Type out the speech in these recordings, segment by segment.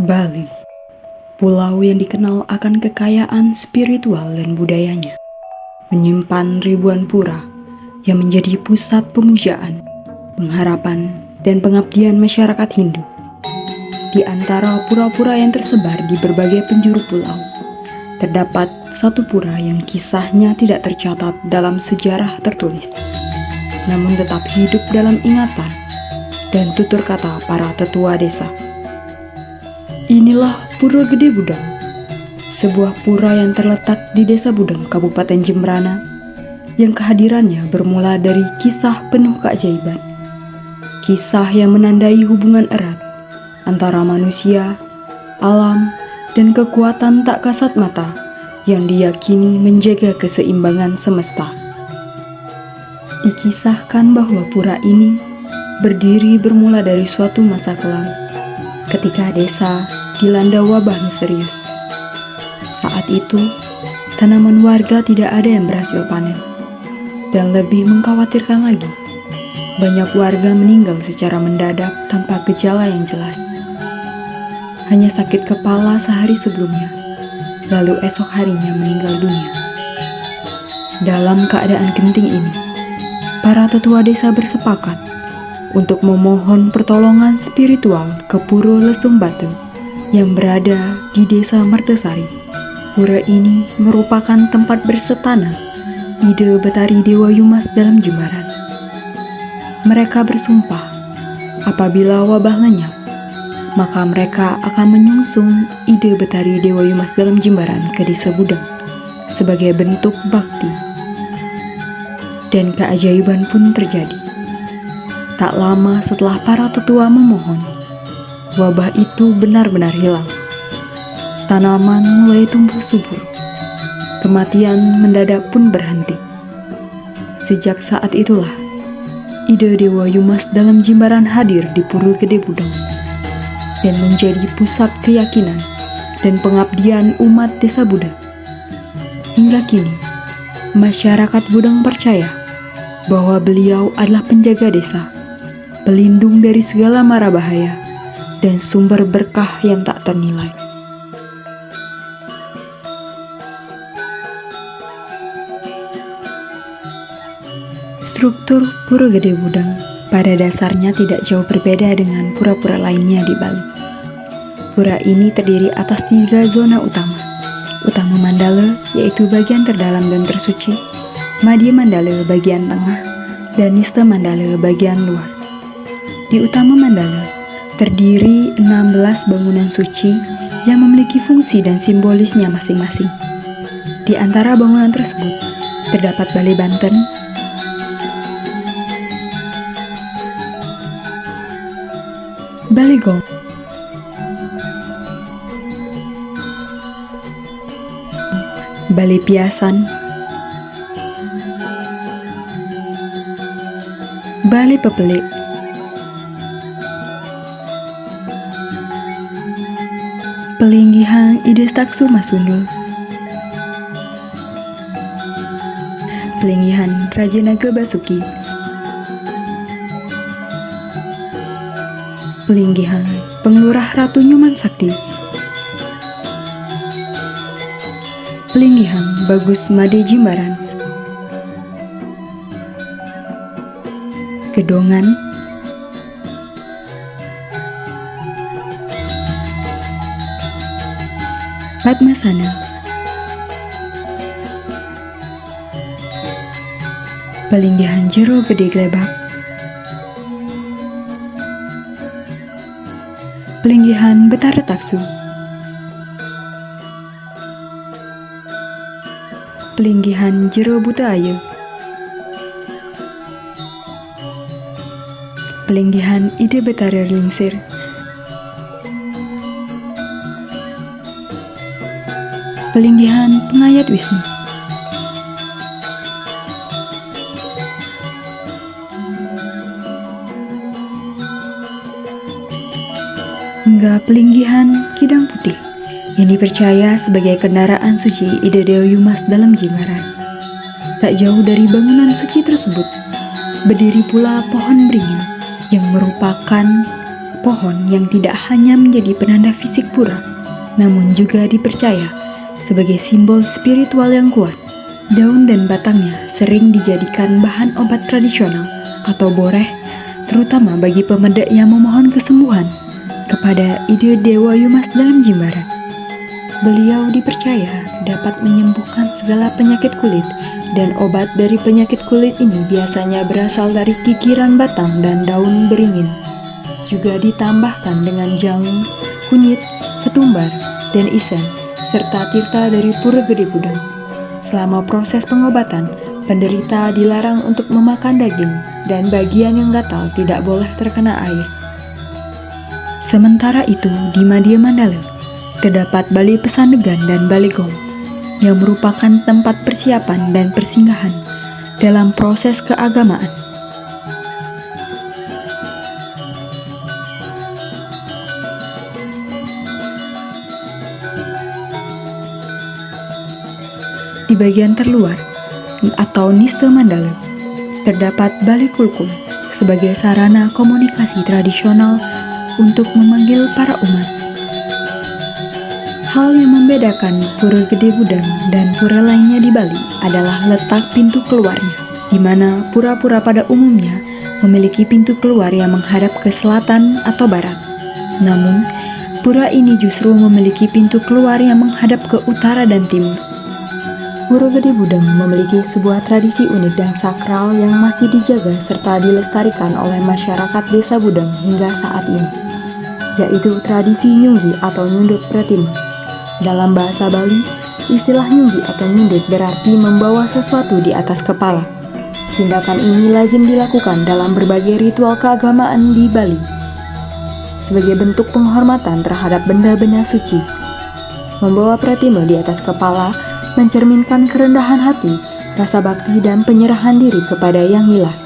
Bali, pulau yang dikenal akan kekayaan spiritual dan budayanya, menyimpan ribuan pura yang menjadi pusat pemujaan, pengharapan, dan pengabdian masyarakat Hindu. Di antara pura-pura yang tersebar di berbagai penjuru pulau, terdapat satu pura yang kisahnya tidak tercatat dalam sejarah tertulis, namun tetap hidup dalam ingatan dan tutur kata para tetua desa. Inilah Pura Gede Budang, sebuah pura yang terletak di Desa Budang, Kabupaten Jembrana, yang kehadirannya bermula dari kisah penuh keajaiban. Kisah yang menandai hubungan erat antara manusia, alam, dan kekuatan tak kasat mata yang diyakini menjaga keseimbangan semesta. Dikisahkan bahwa pura ini berdiri bermula dari suatu masa kelam, ketika desa dilanda wabah misterius. Saat itu, tanaman warga tidak ada yang berhasil panen. Dan lebih mengkhawatirkan lagi, banyak warga meninggal secara mendadak tanpa gejala yang jelas. Hanya sakit kepala sehari sebelumnya, lalu esok harinya meninggal dunia. Dalam keadaan genting ini, para tetua desa bersepakat untuk memohon pertolongan spiritual ke Pura Lesung Batu yang berada di Desa Mertesari. Pura ini merupakan tempat bersetana ide Betari Dewa Yumas dalam Jembaran. Mereka bersumpah apabila wabah lenyap, maka mereka akan menyungsung ide Betari Dewa Yumas dalam Jembaran ke Desa Budang sebagai bentuk bakti. Dan keajaiban pun terjadi. Tak lama setelah para tetua memohon, wabah itu benar-benar hilang. Tanaman mulai tumbuh subur. Kematian mendadak pun berhenti. Sejak saat itulah, ide Dewa Yumas dalam Jembaran hadir di Pura Gede Budang dan menjadi pusat keyakinan dan pengabdian umat Desa Budang. Hingga kini, masyarakat Budang percaya bahwa beliau adalah penjaga desa, pelindung dari segala mara bahaya, dan sumber berkah yang tak ternilai. Struktur Pura Gede Budang pada dasarnya tidak jauh berbeda dengan pura-pura lainnya di Bali. Pura ini terdiri atas 3 zona utama. Utama Mandala, yaitu bagian terdalam dan tersuci, Madya Mandala bagian tengah, dan Nista Mandala bagian luar. Di Utama Mandala, terdiri 16 bangunan suci yang memiliki fungsi dan simbolisnya masing-masing. Di antara bangunan tersebut, terdapat Balai Banten, Balai Gong, Balai Piasan, Balai Pepelik, Pelinggihan Ide Taksu Masundul, Pelinggihan Raja Naga Basuki, Pelinggihan Penglurah Ratu Nyuman Sakti, Pelinggihan Bagus Made Jimbaran, Gedongan, Padmasana, Pelinggihan Jero Gede Glebak, Pelinggihan Betara Taksu, Pelinggihan Jero Buta Ayu, Pelinggihan Ide Betara Lingsir, Pelinggihan Pengayat Wisnu, hingga Pelinggihan Kidang Putih yang dipercaya sebagai kendaraan suci Ide Dewa Yumas dalam Jimbaran. Tak jauh dari bangunan suci tersebut, berdiri pula pohon beringin yang merupakan pohon yang tidak hanya menjadi penanda fisik pura, namun juga dipercaya sebagai simbol spiritual yang kuat. Daun dan batangnya sering dijadikan bahan obat tradisional atau boreh, terutama bagi pemuda yang memohon kesembuhan kepada ide Dewa Yumas dalam Jimbaran. Beliau dipercaya dapat menyembuhkan segala penyakit kulit, dan obat dari penyakit kulit ini biasanya berasal dari kikiran batang dan daun beringin. Juga ditambahkan dengan jangung, kunyit, ketumbar, dan isen, serta tirta dari pura gede budang. Selama proses pengobatan, penderita dilarang untuk memakan daging, dan bagian yang gatal tidak boleh terkena air. Sementara itu, di Madya Mandala, terdapat Balai Pesandegan dan Balai Gong, yang merupakan tempat persiapan dan persinggahan dalam proses keagamaan. Di bagian terluar atau Nista Mandala, terdapat Balai Kulkul sebagai sarana komunikasi tradisional untuk memanggil para umat. Hal yang membedakan Pura Gede Budang dan pura lainnya di Bali adalah letak pintu keluarnya, di mana pura-pura pada umumnya memiliki pintu keluar yang menghadap ke selatan atau barat. Namun, pura ini justru memiliki pintu keluar yang menghadap ke utara dan timur. Pura Gede Budang memiliki sebuah tradisi unik dan sakral yang masih dijaga serta dilestarikan oleh masyarakat Desa Budang hingga saat ini, yaitu tradisi nyunggi atau nyundut pratima. Dalam bahasa Bali, istilah nyunggi atau nyundut berarti membawa sesuatu di atas kepala. Tindakan ini lazim dilakukan dalam berbagai ritual keagamaan di Bali sebagai bentuk penghormatan terhadap benda-benda suci. Membawa pratima di atas kepala mencerminkan kerendahan hati, rasa bakti, dan penyerahan diri kepada yang hilah.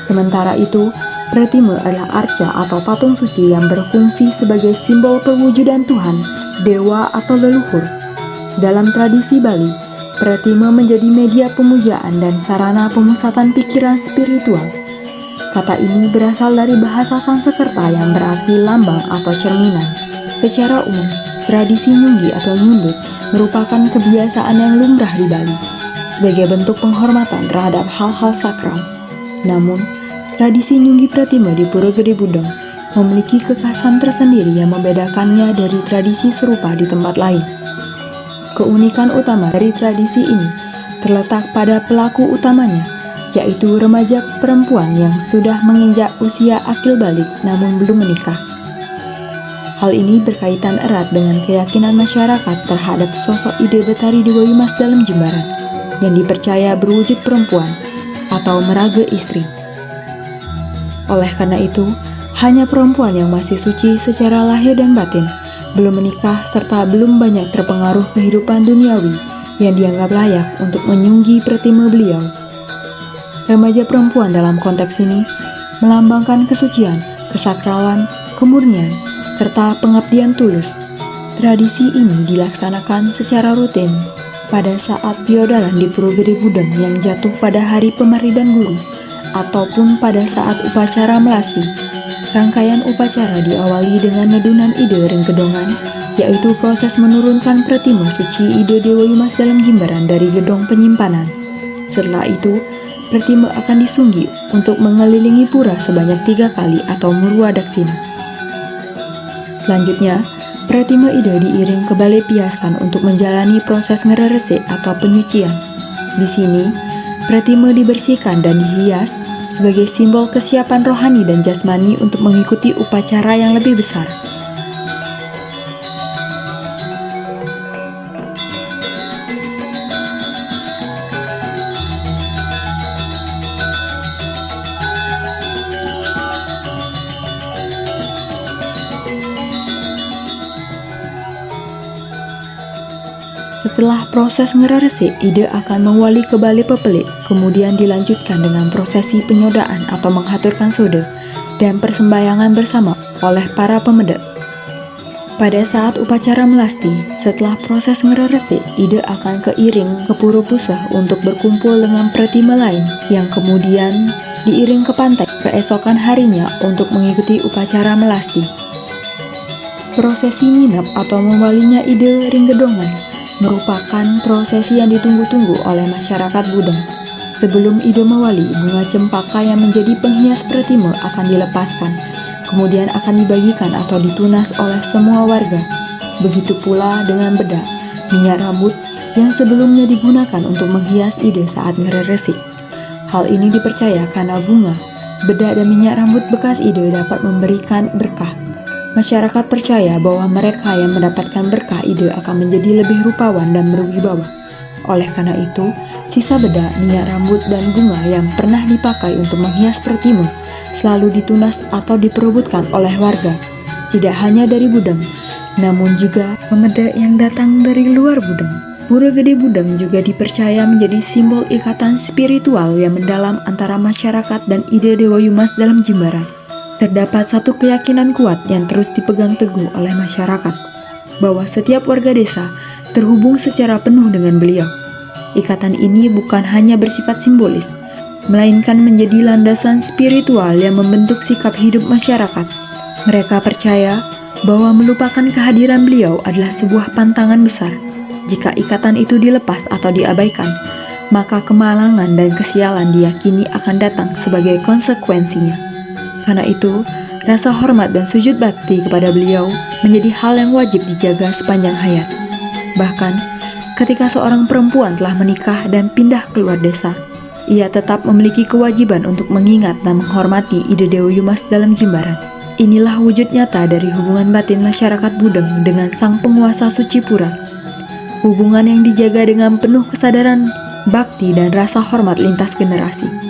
Sementara itu, pratima adalah arca atau patung suci yang berfungsi sebagai simbol perwujudan Tuhan, dewa, atau leluhur. Dalam tradisi Bali, pratima menjadi media pemujaan dan sarana pemusatan pikiran spiritual. Kata ini berasal dari bahasa Sanskerta yang berarti lambang atau cerminan. Secara umum, tradisi nyunggi atau nyundut merupakan kebiasaan yang lumrah di Bali sebagai bentuk penghormatan terhadap hal-hal sakral. Namun, tradisi nyunggi pratima di Pura Gede Budang memiliki kekhasan tersendiri yang membedakannya dari tradisi serupa di tempat lain. Keunikan utama dari tradisi ini terletak pada pelaku utamanya, yaitu remaja perempuan yang sudah menginjak usia akil balik namun belum menikah. Hal ini berkaitan erat dengan keyakinan masyarakat terhadap sosok ide Betari Dewa Yumas dalam Jimbaran yang dipercaya berwujud perempuan atau meraga istri. Oleh karena itu, hanya perempuan yang masih suci secara lahir dan batin, belum menikah, serta belum banyak terpengaruh kehidupan duniawi yang dianggap layak untuk menyunggi pratima beliau. Remaja perempuan dalam konteks ini melambangkan kesucian, kesakralan, kemurnian, serta pengabdian tulus. Tradisi ini dilaksanakan secara rutin pada saat piodalan di Pura Gede Budang yang jatuh pada hari Pemaridan Guru ataupun pada saat upacara melasti. Rangkaian upacara diawali dengan nedunan ide Renggedongan, yaitu proses menurunkan pratima suci ide Dewa Yumas dalam Jimbaran dari gedong penyimpanan. Setelah itu, pratima akan disunggi untuk mengelilingi pura sebanyak 3 kali atau murwa daksina. Selanjutnya, pratima ide diiring ke balai piasan untuk menjalani proses ngererese atau penyucian. Di sini, pratima dibersihkan dan dihias sebagai simbol kesiapan rohani dan jasmani untuk mengikuti upacara yang lebih besar. Setelah proses ngererese, ide akan mewali ke balai pepelik, kemudian dilanjutkan dengan prosesi penyodaan atau menghaturkan soda dan persembahyangan bersama oleh para pemeda. Pada saat upacara melasti, setelah proses ngererese, ide akan keiring ke Pura Puseh untuk berkumpul dengan pratima lain yang kemudian diiring ke pantai keesokan harinya untuk mengikuti upacara melasti. Prosesi nginep atau membalinya ide Ringgedongan merupakan prosesi yang ditunggu-tunggu oleh masyarakat Budeng. Sebelum ide mewali, bunga cempaka yang menjadi penghias Pretime akan dilepaskan, kemudian akan dibagikan atau ditunas oleh semua warga. Begitu pula dengan bedak, minyak rambut yang sebelumnya digunakan untuk menghias ide saat ngereresik. Hal ini dipercaya karena bunga, bedak dan minyak rambut bekas ide dapat memberikan berkah. Masyarakat percaya bahwa mereka yang mendapatkan berkah ide akan menjadi lebih rupawan dan berwibawa. Oleh karena itu, sisa bedak, minyak rambut, dan bunga yang pernah dipakai untuk menghias Pretime selalu ditunas atau diperebutkan oleh warga, tidak hanya dari Budeng, namun juga pemuda yang datang dari luar Budeng. Pura Gede Budeng juga dipercaya menjadi simbol ikatan spiritual yang mendalam antara masyarakat dan ide Dewa Yumas dalam Jimbaran. Terdapat satu keyakinan kuat yang terus dipegang teguh oleh masyarakat, bahwa setiap warga desa terhubung secara penuh dengan beliau. Ikatan ini bukan hanya bersifat simbolis, melainkan menjadi landasan spiritual yang membentuk sikap hidup masyarakat. Mereka percaya bahwa melupakan kehadiran beliau adalah sebuah pantangan besar. Jika ikatan itu dilepas atau diabaikan, maka kemalangan dan kesialan diyakini akan datang sebagai konsekuensinya. Karena itu, rasa hormat dan sujud bakti kepada beliau menjadi hal yang wajib dijaga sepanjang hayat. Bahkan, ketika seorang perempuan telah menikah dan pindah keluar desa, ia tetap memiliki kewajiban untuk mengingat dan menghormati ide Dewa Yumas dalam Jimbaran. Inilah wujud nyata dari hubungan batin masyarakat Budeng dengan sang penguasa Suci Pura. Hubungan yang dijaga dengan penuh kesadaran, bakti, dan rasa hormat lintas generasi.